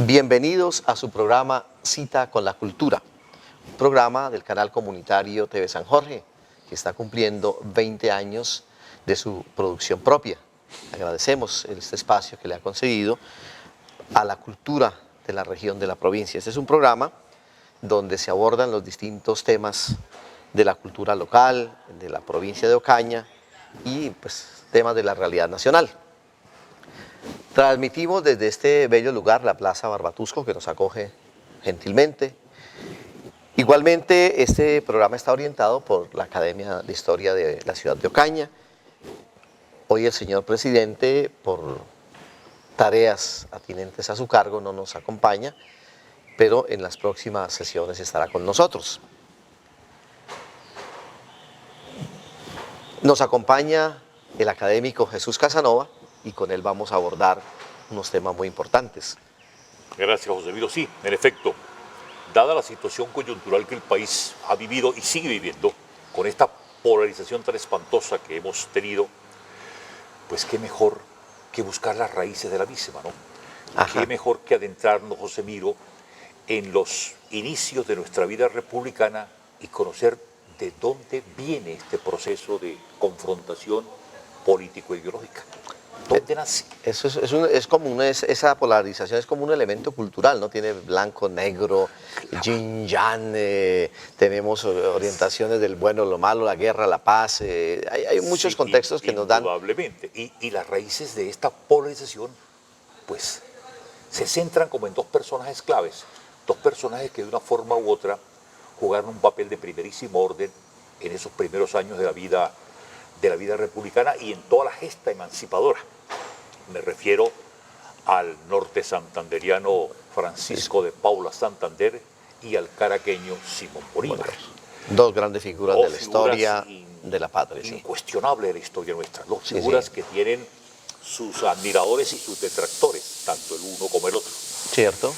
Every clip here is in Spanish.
Bienvenidos a su programa Cita con la Cultura, un programa del canal comunitario TV San Jorge, que está cumpliendo 20 años de su producción propia. Agradecemos este espacio que le ha concedido a la cultura de la región de la provincia. Este es un programa donde se abordan los distintos temas de la cultura local, de la provincia de Ocaña y pues, temas de la realidad nacional. Transmitimos desde este bello lugar, la Plaza Barbatusco, que nos acoge gentilmente. Igualmente, este programa está orientado por la Academia de Historia de la ciudad de Ocaña. Hoy el señor presidente, por tareas atinentes a su cargo, no nos acompaña, pero en las próximas sesiones estará con nosotros. Nos acompaña el académico Jesús Casanova y con él vamos a abordar unos temas muy importantes. Gracias, José Miro. Sí, en efecto, dada la situación coyuntural que el país ha vivido y sigue viviendo, con esta polarización tan espantosa que hemos tenido, pues qué mejor que buscar las raíces de la misma, ¿no? Ajá. Qué mejor que adentrarnos, José Miro, en los inicios de nuestra vida republicana y conocer de dónde viene este proceso de confrontación político-ideológica. ¿Dónde nace? Eso esa polarización es como un elemento cultural, ¿no? Tiene blanco, negro, yin, yang, tenemos orientaciones del bueno, lo malo, la guerra, la paz, hay muchos Sí, contextos que nos dan. Indudablemente. Y las raíces de esta polarización, pues, se centran como en dos personajes claves. Dos personajes que de una forma u otra jugaron un papel de primerísimo orden en esos primeros años de la vida republicana y en toda la gesta emancipadora. Me refiero al norte santanderiano Francisco de Paula Santander y al caraqueño Simón Bolívar. Dos grandes figuras de la historia figuras de la patria. Sí. Incuestionable de la historia nuestra. Dos Sí, figuras sí. que tienen sus admiradores y sus detractores, tanto el uno como el otro. ¿Cierto?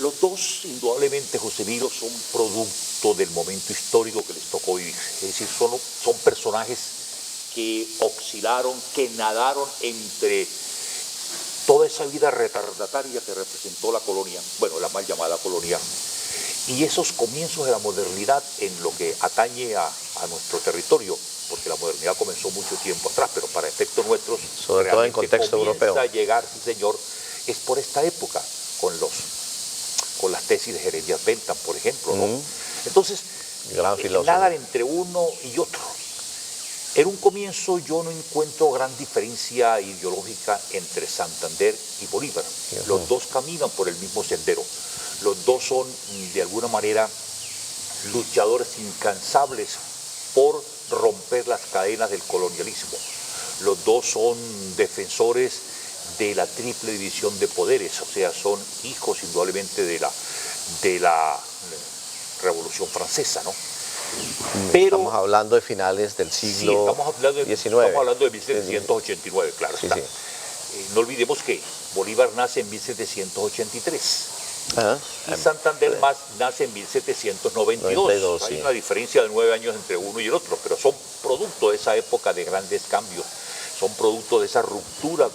Los dos, indudablemente, José Miro, son producto del momento histórico que les tocó vivir. Es decir, son personajes que oscilaron, que nadaron entre toda esa vida retardataria que representó la colonia, bueno, la mal llamada colonia, y esos comienzos de la modernidad en lo que atañe a nuestro territorio, porque la modernidad comenzó mucho tiempo atrás, pero para efectos nuestros, sobre todo en contexto europeo, comienza a llegar, sí señor, es por esta época, con las tesis de Jeremías Bentham, por ejemplo, ¿no? Entonces, gran filósofo. nadan entre uno y otro. En un comienzo yo no encuentro gran diferencia ideológica entre Santander y Bolívar. Los dos caminan por el mismo sendero. Los dos son, de alguna manera, luchadores incansables por romper las cadenas del colonialismo. Los dos son defensores de la triple división de poderes, o sea, son hijos indudablemente de la Revolución Francesa, ¿no? Pero estamos hablando de finales del siglo XIX. Estamos hablando de 1789, claro sí, está. Sí. No olvidemos que Bolívar nace en 1783 Ajá. y Santander nace en 1792. Hay una diferencia de 9 años entre uno y el otro, pero son producto de esa época de grandes cambios, son producto de esa ruptura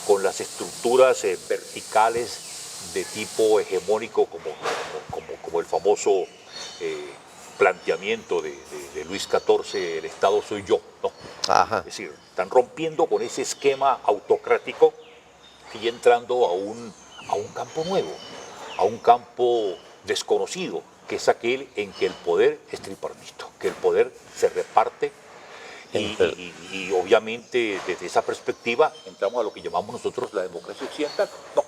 con las estructuras verticales de tipo hegemónico como el famoso planteamiento de Luis XIV, el Estado soy yo, ¿no? Ajá. Es decir, están rompiendo con ese esquema autocrático y entrando a un campo nuevo, a un campo desconocido, que es aquel en que el poder es tripartito, que el poder se reparte. Y obviamente desde esa perspectiva entramos a lo que llamamos nosotros la democracia occidental. No.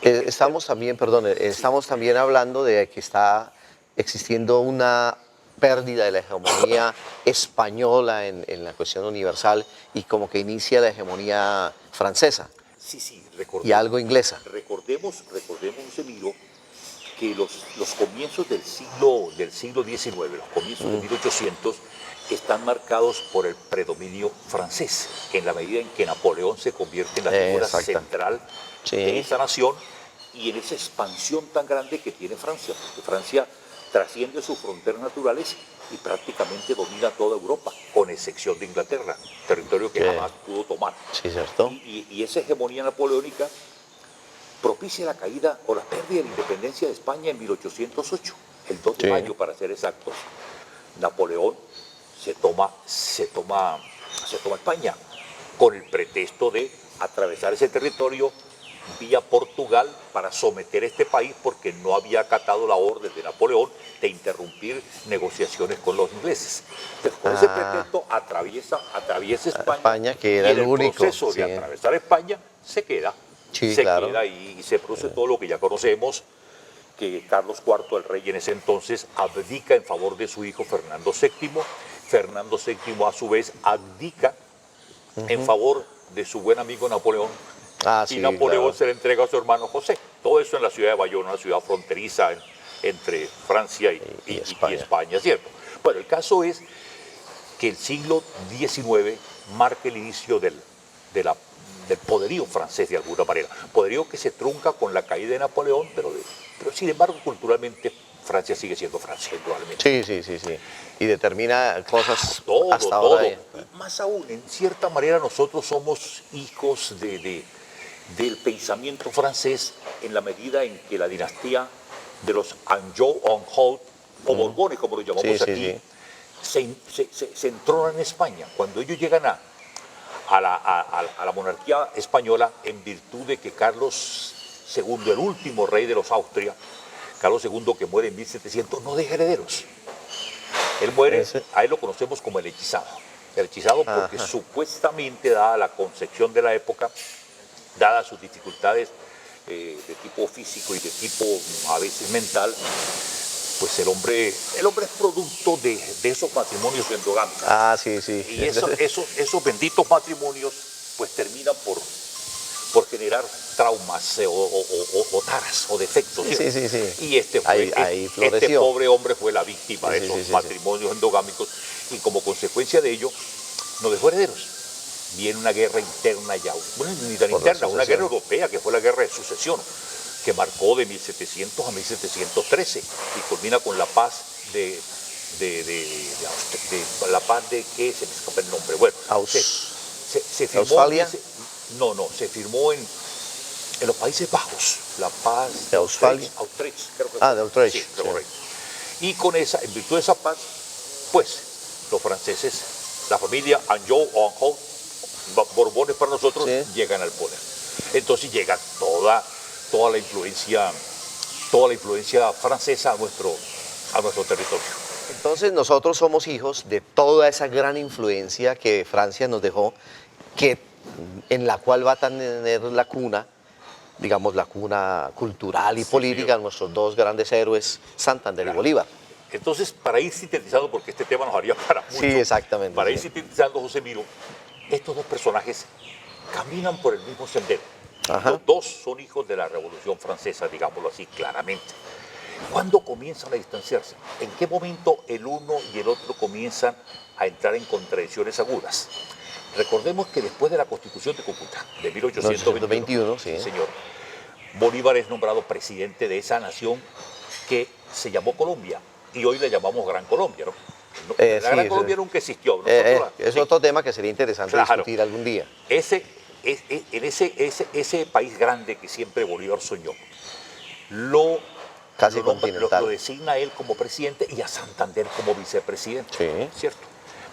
Estamos también hablando de que está existiendo una pérdida de la hegemonía española en la cuestión universal y como que inicia la hegemonía francesa. Sí, y algo inglesa. Recordemos, José Miro, que los comienzos del siglo XIX, los comienzos de 1800, están marcados por el predominio francés, en la medida en que Napoleón se convierte en la figura central de esa nación y en esa expansión tan grande que tiene Francia, porque Francia trasciende sus fronteras naturales y prácticamente domina toda Europa, con excepción de Inglaterra, territorio que jamás pudo tomar. Sí, cierto. Y esa hegemonía napoleónica propicia la caída o la pérdida de la independencia de España en 1808, el 2 de Sí. mayo para ser exactos. Napoleón se toma España con el pretexto de atravesar ese territorio vía Portugal para someter este país porque no había acatado la orden de Napoleón de interrumpir negociaciones con los ingleses. Entonces, con ese pretexto atraviesa España, España, que era y en el el único, proceso sí. de atravesar España se queda. Sí, se claro. queda y se produce todo lo que ya conocemos, que Carlos IV, el rey en ese entonces, abdica en favor de su hijo Fernando VII. Fernando VII a su vez abdica en favor de su buen amigo Napoleón, Ah, y sí, Napoleón claro. se le entrega a su hermano José. Todo eso en la ciudad de Bayona, una ciudad fronteriza entre Francia Y y España. España, ¿cierto? Bueno, el caso es que el siglo XIX marca el inicio del poderío francés de alguna manera. Poderío que se trunca con la caída de Napoleón, pero sin embargo culturalmente Francia sigue siendo Francia, indudablemente. Sí. Y determina cosas Todo, hasta todo. ahora. Y más aún, en cierta manera nosotros somos hijos del pensamiento francés en la medida en que la dinastía de los Anjou-Anjou, o Borbones como lo llamamos Sí, aquí, sí. se entronan en España. Cuando ellos llegan a la monarquía española, en virtud de que Carlos II, el último rey de los Austria, Carlos II, que muere en 1700, no deja herederos. Él muere, a él lo conocemos como el hechizado. El hechizado porque Ajá. supuestamente, dada la concepción de la época, dadas sus dificultades de tipo físico y de tipo a veces mental, pues el hombre es producto de esos matrimonios endogámicos. Ah, sí. Y esos benditos matrimonios pues terminan por generar traumas o taras o defectos. Sí. Y Ahí este floreció. pobre hombre fue la víctima de Sí, esos sí. matrimonios endogámicos, y como consecuencia de ello no dejó herederos. Viene una guerra interna ya, bueno, ni tan Por la interna, una sucesión. guerra europea que fue la guerra de sucesión, que marcó de 1700 a 1713 y culmina con la paz la paz de que se me escapa el nombre. Bueno, se firmó. ¿Australia? Se firmó en los Países Bajos, la paz ¿De Australia? Utrecht, creo que Ah, de Utrecht. Sí, correcto. Y con en virtud de esa paz, pues los franceses, la familia Anjou o Anjou, Borbones para nosotros, Sí. llegan al poder. Entonces llega toda la influencia francesa a nuestro territorio. Entonces nosotros somos hijos de toda esa gran influencia que Francia nos dejó, en la cual va a tener la cuna, digamos la cuna cultural y Sí, política, señor. nuestros dos grandes héroes, Santander y Bolívar. Entonces, para ir sintetizando, porque este tema nos haría para mucho, Sí, exactamente, para ir sí. sintetizando, José Miro, estos dos personajes caminan por el mismo sendero. Ajá. Los dos son hijos de la Revolución Francesa, digámoslo así claramente. ¿Cuándo comienzan a distanciarse? ¿En qué momento el uno y el otro comienzan a entrar en contradicciones agudas? Recordemos que después de la Constitución de Cúcuta, de 1821, sí. señor, Bolívar es nombrado presidente de esa nación que se llamó Colombia, y hoy le llamamos Gran Colombia, ¿no? La Sí, Gran Colombia nunca existió. es Sí. otro tema que sería interesante Claro. discutir algún día. En ese país grande que siempre Bolívar soñó, lo Casi continental. lo designa él como presidente y a Santander como vicepresidente, Sí. ¿cierto?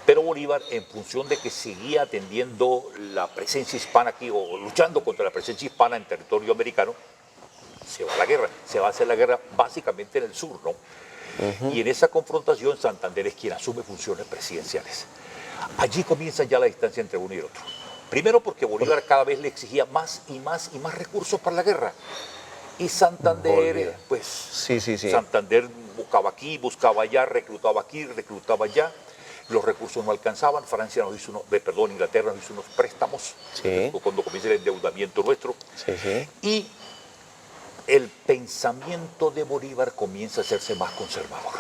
Pero Bolívar, en función de que seguía atendiendo la presencia hispana aquí, o luchando contra la presencia hispana en territorio americano, se va a la guerra. Se va a hacer la guerra básicamente en el sur, ¿no? Y en esa confrontación Santander es quien asume funciones presidenciales. Allí comienza ya la distancia entre uno y el otro. Primero porque Bolívar cada vez le exigía más y más y más recursos para la guerra. Y Santander, Bolívar. pues, Sí. Santander buscaba aquí, buscaba allá, reclutaba aquí, reclutaba allá. Los recursos no alcanzaban. Inglaterra nos hizo unos préstamos, Sí. cuando comienza el endeudamiento nuestro. Sí. Y el pensamiento de Bolívar comienza a hacerse más conservador,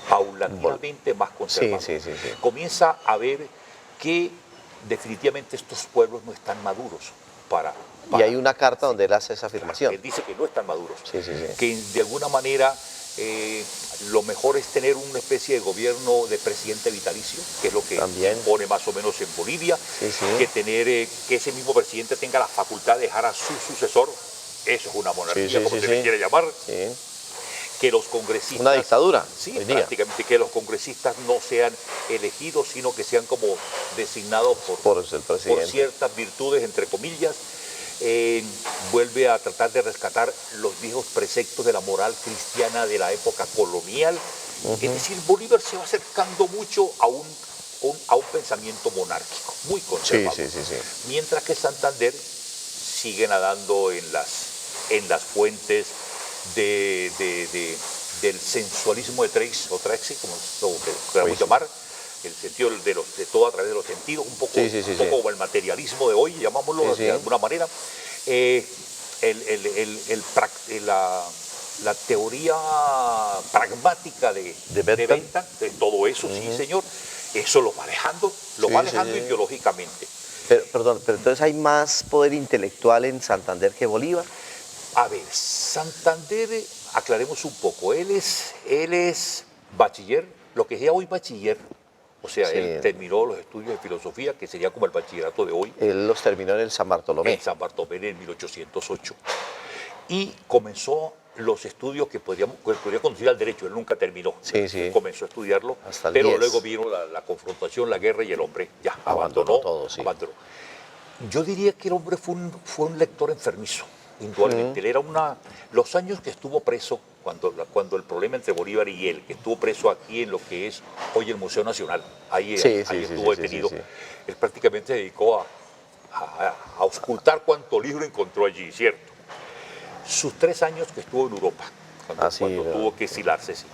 paulatinamente más conservador. Sí. Comienza a ver que definitivamente estos pueblos no están maduros para Y hay una carta donde él hace esa afirmación. Él dice que no están maduros, Sí. que de alguna manera lo mejor es tener una especie de gobierno de presidente vitalicio, que es lo que También. impone más o menos en Bolivia, Sí. que tener que ese mismo presidente tenga la facultad de dejar a su sucesor eso es una monarquía, Sí, sí, como sí, se le sí. quiere llamar, Sí. que los congresistas... Una dictadura, Sí, hoy día. prácticamente, que los congresistas no sean elegidos, sino que sean como designados Por el por presidente. ciertas virtudes, entre comillas. Vuelve a tratar de rescatar los viejos preceptos de la moral cristiana de la época colonial. Es decir, Bolívar se va acercando mucho a un pensamiento monárquico, muy Sí, conservador. sí, sí, sí. Mientras que Santander sigue nadando en las fuentes del sensualismo de Trixie, como lo queramos llamar, el sentido de todo a través de los sentidos, un poco, Sí, sí, sí, un poco sí. como el materialismo de hoy, llamámoslo Sí, sí. de alguna manera. La teoría pragmática de Bentham, de todo eso, sí, señor, eso lo va dejando, Sí, sí, sí. ideológicamente. Pero, perdón, pero entonces hay más poder intelectual en Santander que Bolívar. A ver, Santander, aclaremos un poco, él es bachiller, lo que es ya hoy bachiller, o sea, Sí. él terminó los estudios de filosofía, que sería como el bachillerato de hoy, Él los terminó en el San Bartolomé. en San Bartolomé en 1808, y comenzó los estudios que podría conducir al derecho, él nunca terminó, Sí, sí. él comenzó a estudiarlo, Hasta el pero 10. luego vino la confrontación, la guerra y el hombre ya Abandonó todo, sí. abandonó. Yo diría que el hombre fue un lector enfermizo, indudablemente. Él era los años que estuvo preso, cuando el problema entre Bolívar y él, que estuvo preso aquí en lo que es hoy el Museo Nacional, ahí estuvo detenido, sí. él prácticamente se dedicó a auscultar cuánto libro encontró allí, ¿cierto? Sus 3 años que estuvo en Europa, cuando tuvo que exilarse, sí.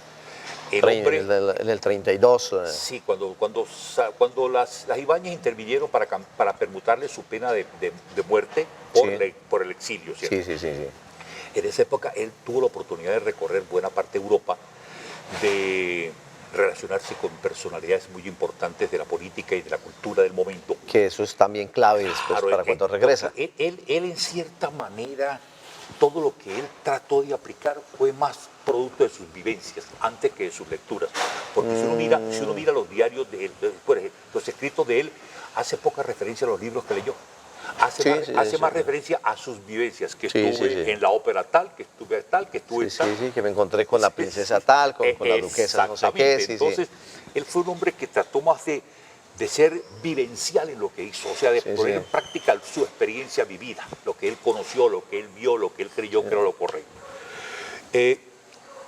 El hombre... En el 32. Sí, cuando las Ibáñez intervinieron para permutarle su pena de muerte por el exilio, ¿cierto? Sí, sí, sí, sí. En esa época él tuvo la oportunidad de recorrer buena parte de Europa, de relacionarse con personalidades muy importantes de la política y de la cultura del momento. Que eso es también clave después Claro, para cuando regresa. Él en cierta manera, todo lo que él trató de aplicar fue más producto de sus vivencias antes que de sus lecturas. Porque si uno mira los diarios de él, por ejemplo, los escritos de él, hace poca referencia a los libros que leyó. Hace más referencia a sus vivencias, que estuve en la ópera tal, que estuve tal, que estuve tal. Sí, que me encontré con la princesa tal, con la duquesa no sé qué. Entonces, él fue un hombre que trató más de ser vivencial en lo que hizo, o sea, de poner en práctica su experiencia vivida, lo que él conoció, lo que él vio, lo que él creyó que era lo correcto.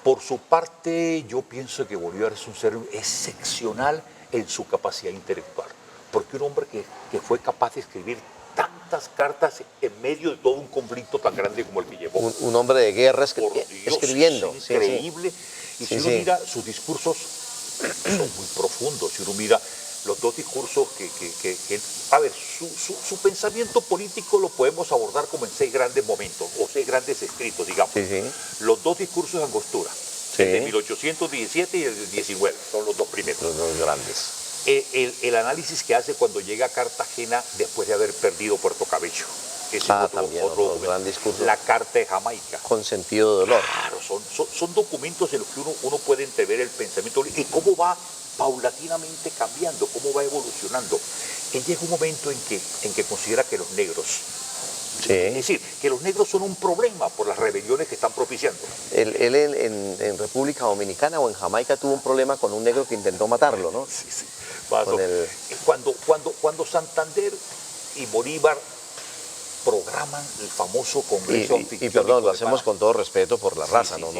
Por su parte, yo pienso que Bolívar es un ser excepcional en su capacidad intelectual, porque un hombre que fue capaz de escribir tantas cartas en medio de todo un conflicto tan grande como el que llevó. Un hombre de guerra escribiendo. Es increíble. Y si uno mira sus discursos, son muy profundos. Si uno mira los dos discursos a ver, su pensamiento político lo podemos abordar como en 6 grandes momentos, o 6 grandes escritos, digamos. Los 2 discursos de Angostura, el de 1817 y el del 19, son los 2 primeros. Los 2 grandes. El análisis que hace cuando llega a Cartagena después de haber perdido Puerto Cabello. Ese es otro gran discurso. La Carta de Jamaica. Con sentido de dolor. Claro, son documentos en los que uno puede entrever el pensamiento y cómo va paulatinamente cambiando, cómo va evolucionando. Él llega un momento en que considera que los negros, es decir, que los negros son un problema por las rebeliones que están propiciando. Él en República Dominicana o en Jamaica tuvo un problema con un negro que intentó matarlo, ¿no? Sí. Cuando Santander y Bolívar programan el famoso Congreso y perdón, lo hacemos con todo respeto por la raza, no.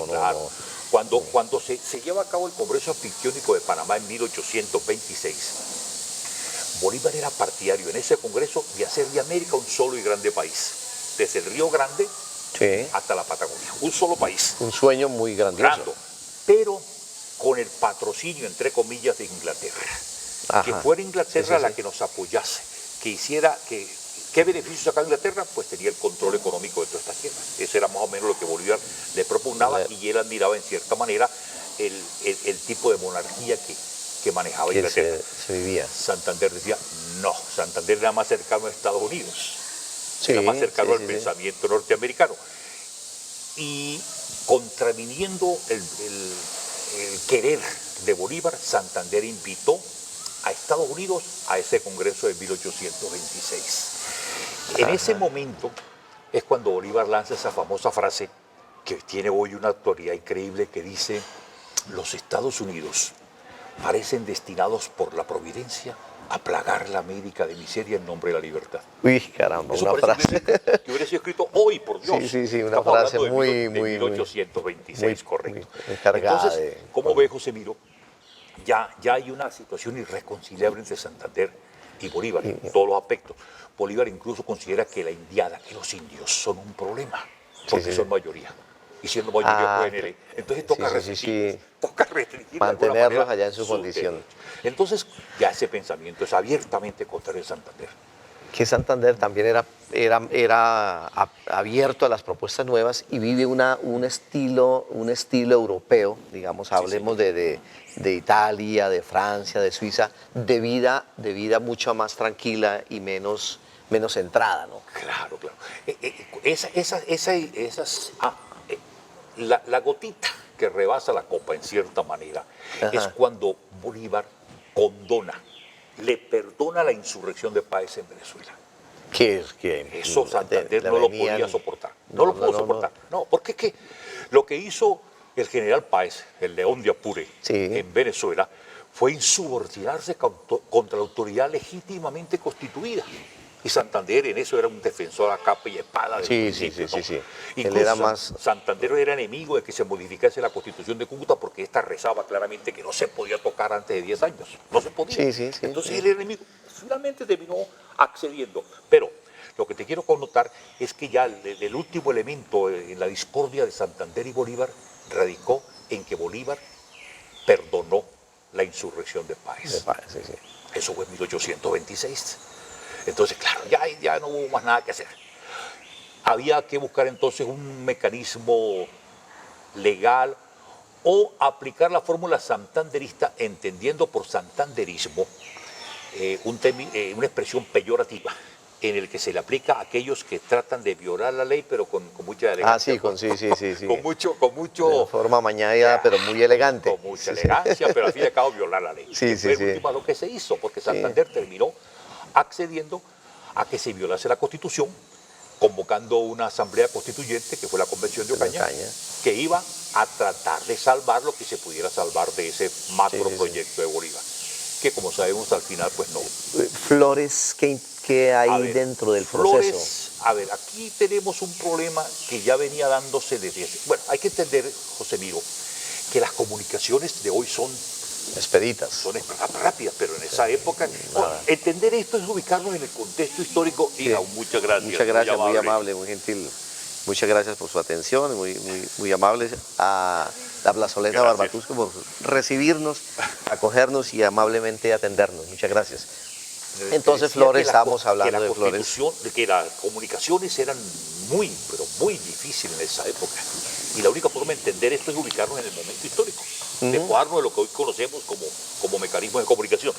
Cuando se lleva a cabo el Congreso Anfictiónico de Panamá en 1826, Bolívar era partidario en ese Congreso de hacer de América un solo y grande país, desde el Río Grande hasta la Patagonia, un solo país. Un sueño muy grandioso. Pero con el patrocinio, entre comillas, de Inglaterra. Que fuera Inglaterra la que nos apoyase, que hiciera ¿qué beneficios sacaba Inglaterra? Pues tenía el control económico de todas estas tierras. Eso era más o menos lo que Bolívar le propugnaba y él admiraba en cierta manera el tipo de monarquía que manejaba Inglaterra. Se vivía. Santander decía, no, Santander era más cercano a Estados Unidos, era más cercano al pensamiento norteamericano. Y contraviniendo el querer de Bolívar, Santander invitó a Estados Unidos a ese Congreso de 1826. En ese momento, es cuando Bolívar lanza esa famosa frase que tiene hoy una actualidad increíble que dice: los Estados Unidos parecen destinados por la providencia a plagar la América de miseria en nombre de la libertad. Uy, caramba, Eso una parece frase. que hubiera sido escrito hoy, por Dios. Sí, una Estamos frase hablando de muy, 1826, correcto. muy cargada Entonces, de... ¿cómo ve José Miro? Ya hay una situación irreconciliable entre Santander y Bolívar en todos los aspectos. Bolívar incluso considera que la indiada, que los indios son un problema, porque son mayoría. Y siendo mayoría pueden elegir. Entonces toca restringir de alguna mantenerlos manera allá en su sus condición. derechos. Entonces ya ese pensamiento es abiertamente contrario a Santander. Que Santander también era abierto a las propuestas nuevas y vive un estilo europeo, digamos, hablemos de Italia, de Francia, de Suiza, de vida mucho más tranquila y menos centrada, ¿no? Claro, claro. La gotita que rebasa la copa, en cierta manera, es cuando Bolívar condona, le perdona la insurrección de Páez en Venezuela. Que Eso Santander no lo podía soportar. No lo pudo soportar. No, porque es que lo que hizo el general Páez, el León de Apure, en Venezuela, fue insubordinarse contra la autoridad legítimamente constituida. Y Santander en eso era un defensor a capa y espada del principio, ¿no? Sí. Incluso Él era más... Santander era enemigo de que se modificase la Constitución de Cúcuta porque esta rezaba claramente que no se podía tocar antes de 10 años. No se podía. Entonces él era enemigo. Finalmente terminó accediendo. Pero lo que te quiero connotar es que ya el último elemento en la discordia de Santander y Bolívar radicó en que Bolívar perdonó la insurrección de Páez. Eso fue en 1826. Entonces, claro, ya no hubo más nada que hacer. Había que buscar entonces un mecanismo legal o aplicar la fórmula santanderista, entendiendo por santanderismo una expresión peyorativa en el que se le aplica a aquellos que tratan de violar la ley, pero con mucha elegancia. Con mucho... De forma amañada, pero muy elegante. Con mucha elegancia, pero al fin y al cabo violar la ley. Fue último lo que se hizo, porque Santander terminó accediendo a que se violase la Constitución, convocando una asamblea constituyente, que fue la Convención de Ocaña, que iba a tratar de salvar lo que se pudiera salvar de ese macro proyecto de Bolívar, que como sabemos al final pues no. Flores, ¿qué hay dentro del proceso? Flores, aquí tenemos un problema que ya venía dándose desde... Bueno, hay que entender, José Miro, que las comunicaciones de hoy son expeditas. Son rápidas, pero en esa época, entender esto es ubicarnos en el contexto histórico. Y muchas gracias. Muchas gracias, muy amable, muy gentil. Muchas gracias por su atención, muy amable a la Plazoleta Barbatusco por recibirnos, acogernos y amablemente atendernos. Muchas gracias. Entonces, Flores, estábamos hablando de Flores. De que las comunicaciones eran pero muy difíciles en esa época. Y la única forma de entender esto es ubicarnos en el momento histórico, despojarnos de lo que hoy conocemos como mecanismos de comunicación.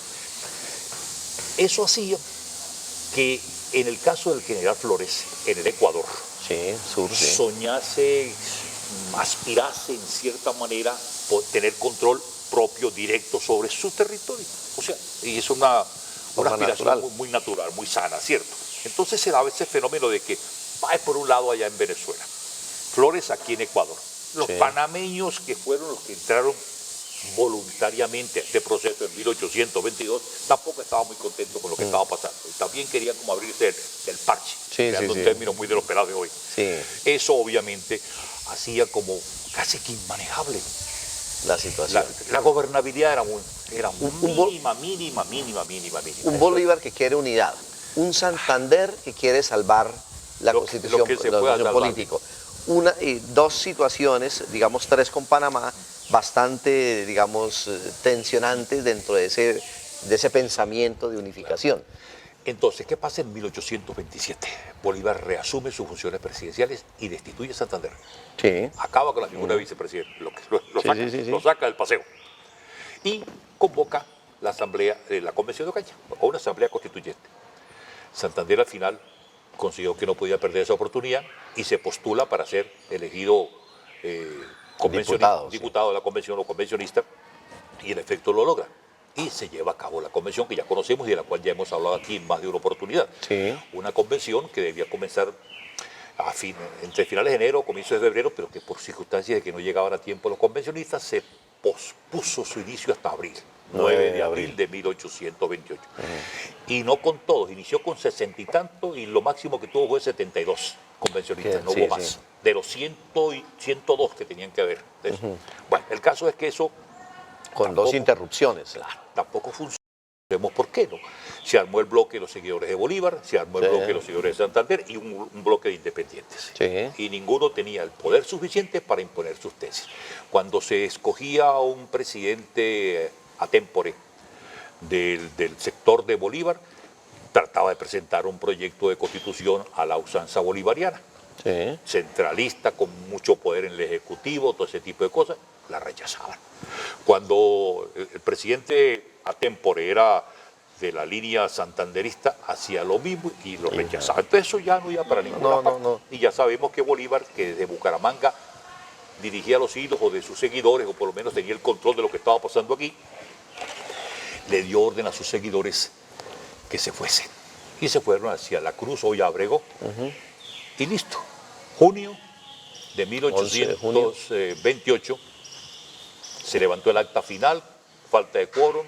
Eso hacía que en el caso del general Flores, en el Ecuador, soñase, aspirase en cierta manera por tener control propio, directo sobre su territorio. O sea, y es una aspiración muy natural, muy sana, ¿cierto? Entonces se daba ese fenómeno de que va por un lado allá en Venezuela, Flores aquí en Ecuador. Los panameños, que fueron los que entraron voluntariamente a este proceso en 1822, tampoco estaban muy contentos con lo que estaba pasando. Y también querían como abrirse del parche, creando un término muy de los pelados de hoy. Eso obviamente hacía como casi que inmanejable la situación. La gobernabilidad era mínima. Un Bolívar que quiere unidad, un Santander que quiere salvar la constitución política. Dos situaciones, digamos tres con Panamá, bastante, digamos, tensionantes dentro de ese pensamiento de unificación. Entonces, ¿qué pasa en 1827? Bolívar reasume sus funciones presidenciales y destituye a Santander. Acaba con la figura de vicepresidente, lo saca del paseo. Y convoca la asamblea, la Convención de Ocaña, o una asamblea constituyente. Santander al final consiguió que no podía perder esa oportunidad y se postula para ser elegido diputado de la convención o convencionista, y en efecto lo logra. Y se lleva a cabo la convención que ya conocemos y de la cual ya hemos hablado aquí en más de una oportunidad. Una convención que debía comenzar entre finales de enero, comienzos de febrero, pero que por circunstancias de que no llegaban a tiempo los convencionistas, se pospuso su inicio hasta abril, 9 de abril de 1828. Y no con todos, inició con 60 y tanto y lo máximo que tuvo fue 72 convencionistas, no hubo más. De los 102 que tenían que haber. Bueno, el caso es que eso... Con dos interrupciones. Claro, tampoco funcionó. Vemos por qué, ¿no? Se armó el bloque de los seguidores de Bolívar, se armó el bloque de los seguidores de Santander y un bloque de independientes. Y ninguno tenía el poder suficiente para imponer sus tesis. Cuando se escogía a un presidente a tempore del sector de Bolívar, trataba de presentar un proyecto de constitución a la usanza bolivariana. Centralista, con mucho poder en el Ejecutivo, todo ese tipo de cosas, la rechazaban. Cuando el presidente a tempore era de la línea santanderista, hacía lo mismo y lo rechazaba. Entonces eso ya no iba para ninguna parte. Y ya sabemos que Bolívar, que desde Bucaramanga dirigía los hilos o de sus seguidores, o por lo menos tenía el control de lo que estaba pasando aquí, le dio orden a sus seguidores que se fuesen. Y se fueron hacia La Cruz, hoy Abrego, y listo. Junio de 1828 se levantó el acta final, falta de quórum,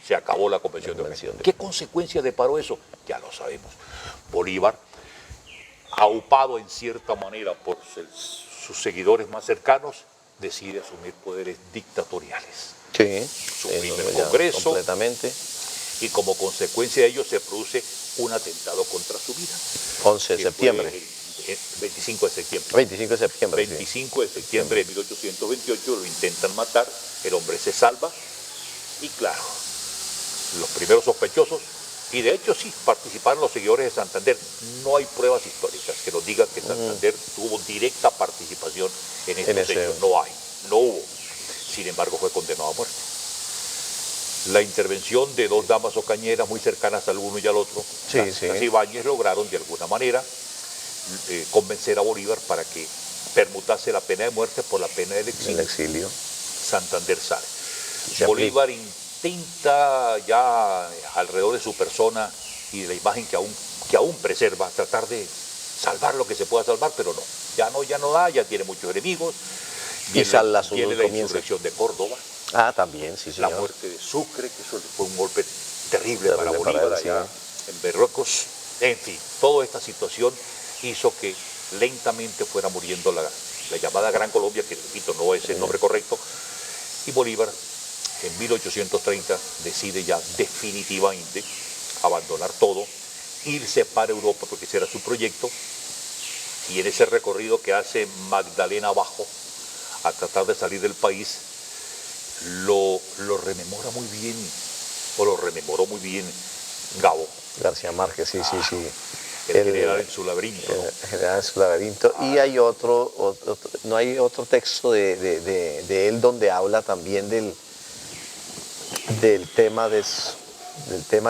se acabó la convención de Ocaña. ¿Qué consecuencias deparó eso? Ya lo sabemos. Bolívar, aupado en cierta manera por sus seguidores más cercanos, decide asumir poderes dictatoriales. Suprime el Congreso. Completamente. Y como consecuencia de ello se produce un atentado contra su vida. 11 de septiembre. 25 de septiembre. 25 de septiembre. 25 de septiembre de 1828 lo intentan matar, el hombre se salva y claro, los primeros sospechosos, y de hecho sí, participaron los seguidores de Santander. No hay pruebas históricas que nos digan que Santander tuvo directa participación en estos hechos. No hay, no hubo. Sin embargo, fue condenado a muerte. La intervención de dos damas ocañeras muy cercanas al uno y al otro, las Ibáñez, lograron de alguna manera convencer a Bolívar para que permutase la pena de muerte por la pena del exilio. Santander sale. Bolívar intenta ya alrededor de su persona y de la imagen que aún preserva, tratar de salvar lo que se pueda salvar, pero no. Ya no da, ya tiene muchos enemigos. Viene la insurrección de Córdoba. También, sí, señor. La muerte de Sucre, que eso fue un golpe terrible para Bolívar allá en Berruecos. En fin, toda esta situación hizo que lentamente fuera muriendo la llamada Gran Colombia, que repito, no es el nombre correcto, y Bolívar en 1830 decide ya definitivamente abandonar todo, irse para Europa, porque ese era su proyecto, y en ese recorrido que hace Magdalena abajo, a tratar de salir del país, lo rememora muy bien, o lo rememoró muy bien Gabo. García Márquez, sí. El general en su laberinto. El general en su laberinto. Y hay no hay otro texto de él donde habla también del tema de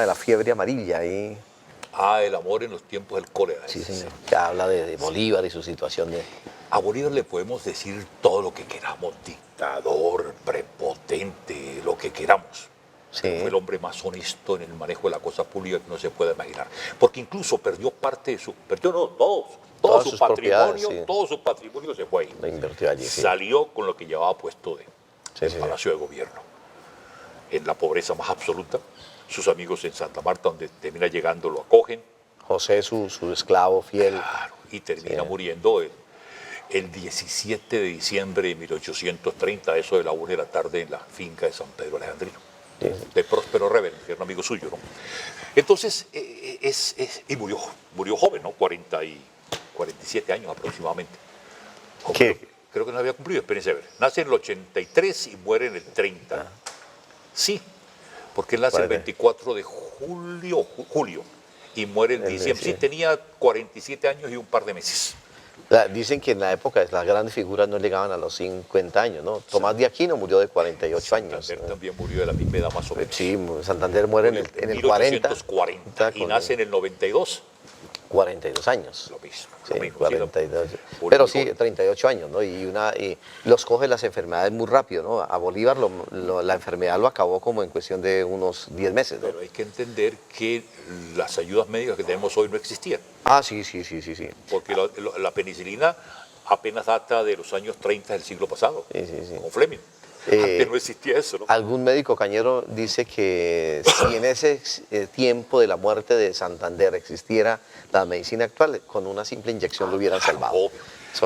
la fiebre amarilla. El amor en los tiempos del cólera. Sí, señor. Que habla de Bolívar y su situación de... A Bolívar le podemos decir todo lo que queramos, dictador, prepotente, lo que queramos. Fue el hombre más honesto en el manejo de la cosa pública que no se puede imaginar. Porque incluso perdió parte de todo su patrimonio se fue ahí. Lo invirtió allí. Salió con lo que llevaba puesto de Palacio de Gobierno. En la pobreza más absoluta. Sus amigos en Santa Marta, donde termina llegando, lo acogen. José, su esclavo fiel. Claro, y termina muriendo el 17 de diciembre de 1830, eso de la 1 de la tarde, en la finca de San Pedro Alejandrino. De Próspero Revel, que era un amigo suyo, ¿no? Entonces, y murió joven, ¿no? 47 años aproximadamente. Creo que no había cumplido, espérense a ver. Nace en el 83 y muere en el 30. Sí, porque él nace el 24 de julio y muere en diciembre. Sí, tenía 47 años y un par de meses. Dicen que en la época las grandes figuras no llegaban a los 50 años, ¿no? Tomás de Aquino murió de 48 años. Santander también murió de la misma edad más o menos. Sí, Santander muere en el 40. Y nace en el 92. 42 años. Lo mismo, Sí, lo mismo. 42. Bolívar- Pero sí, 38 años, ¿no? Y los coge las enfermedades muy rápido, ¿no? A Bolívar la enfermedad lo acabó como en cuestión de unos 10 meses, ¿no? Pero hay que entender que las ayudas médicas que tenemos hoy no existían, Ah, sí, sí, sí, sí, sí. porque la penicilina apenas data de los años 30 del siglo pasado, Sí, sí, sí. con Fleming. Eh, Antes no existía eso, ¿no? Algún médico cañero dice que si en ese tiempo de la muerte de Santander existiera la medicina actual, con una simple inyección lo hubieran salvado. Obvio.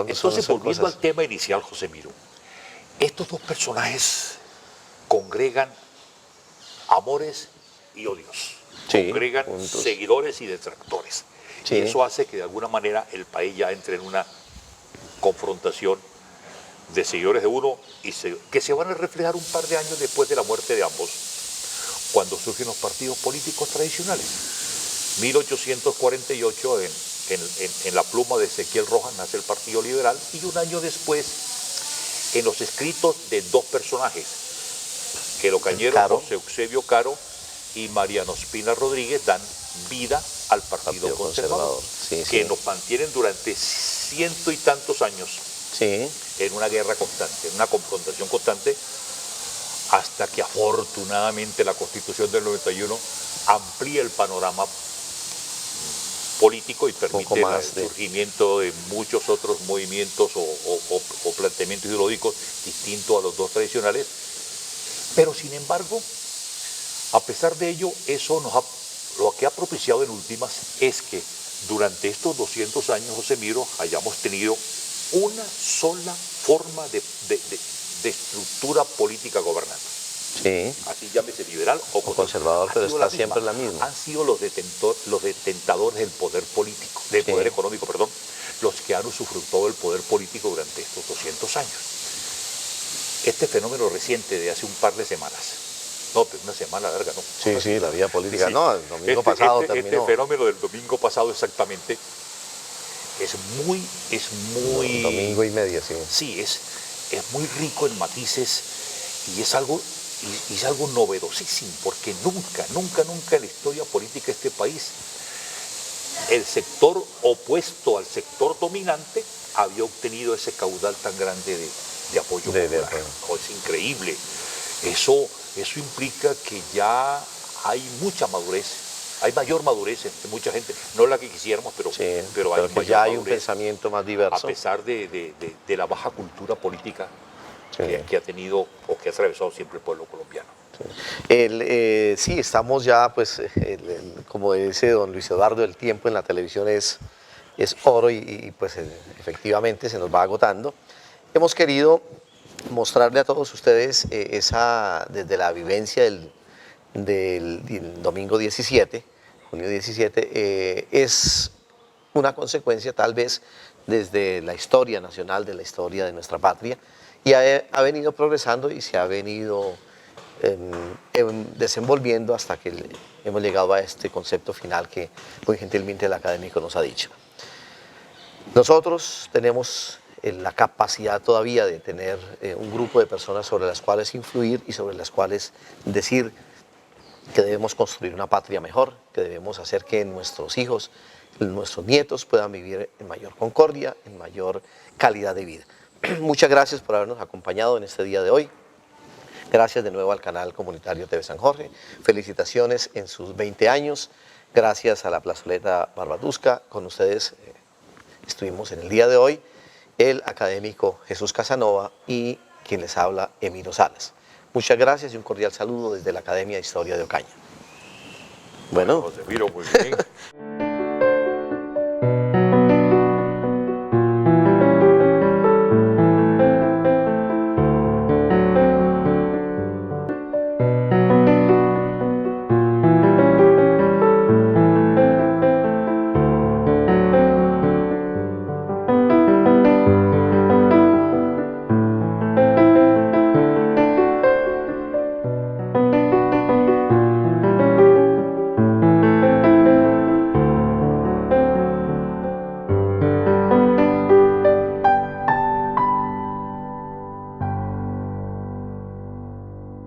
Entonces, volviendo al tema inicial, José Miro, estos dos personajes congregan amores y odios, Sí, congregan juntos. seguidores y detractores. Sí. Y eso hace que de alguna manera el país ya entre en una confrontación de seguidores de uno que se van a reflejar un par de años después de la muerte de ambos, cuando surgen los partidos políticos tradicionales. 1848, en la pluma de Ezequiel Rojas, nace el Partido Liberal, y un año después, en los escritos de dos personajes, Quero Cañero, Caro. José Eusebio Caro y Mariano Espina Rodríguez, dan vida al Partido Conservador, Sí, que sí. nos mantienen durante ciento y tantos años Sí, en una guerra constante, en una confrontación constante, hasta que afortunadamente la Constitución del 91 amplía el panorama político y permite el surgimiento de muchos otros movimientos o planteamientos ideológicos distintos a los dos tradicionales. Pero sin embargo, a pesar de ello, lo que ha propiciado en últimas es que durante estos 200 años, José Miro, hayamos tenido una sola forma de estructura política gobernante. sí. Así llámese liberal o conservador, pero está siempre la misma. Han sido los detentadores del poder político, del poder económico, perdón, los que han usufructuado del poder político durante estos 200 años. Este fenómeno reciente de hace un par de semanas, no, pero una semana larga, ¿no? Sí, sí, la vida política. Sí. No, el domingo pasado terminó. Este fenómeno del domingo pasado exactamente es muy... Un domingo y medio, sí. Sí, es muy rico en matices y es algo novedosísimo, porque nunca en la historia política de este país el sector opuesto al sector dominante había obtenido ese caudal tan grande de apoyo popular. Es increíble. Eso implica que ya hay mucha madurez, hay mayor madurez entre mucha gente, no la que quisiéramos, pero hay que mayor ya hay un madurez, pensamiento más diverso. a pesar de la baja cultura política que ha tenido o que ha atravesado siempre el pueblo colombiano. Sí, estamos ya, pues, como dice don Luis Eduardo, el tiempo en la televisión es oro y pues efectivamente se nos va agotando. Hemos querido mostrarle a todos ustedes desde la vivencia del domingo 17, junio 17, es una consecuencia tal vez desde la historia nacional, de la historia de nuestra patria, y ha venido progresando y se ha venido desenvolviendo hasta que hemos llegado a este concepto final que muy gentilmente el académico nos ha dicho. Nosotros tenemos la capacidad todavía de tener un grupo de personas sobre las cuales influir y sobre las cuales decir que debemos construir una patria mejor, que debemos hacer que nuestros hijos, nuestros nietos puedan vivir en mayor concordia, en mayor calidad de vida. Muchas gracias por habernos acompañado en este día de hoy. Gracias de nuevo al canal comunitario TV San Jorge. Felicitaciones en sus 20 años. Gracias a la plazoleta Barbatusca. Con ustedes estuvimos en el día de hoy el académico Jesús Casanova y quien les habla, Emiro Salas. Muchas gracias y un cordial saludo desde la Academia de Historia de Ocaña. Bueno. José Miro, muy bien.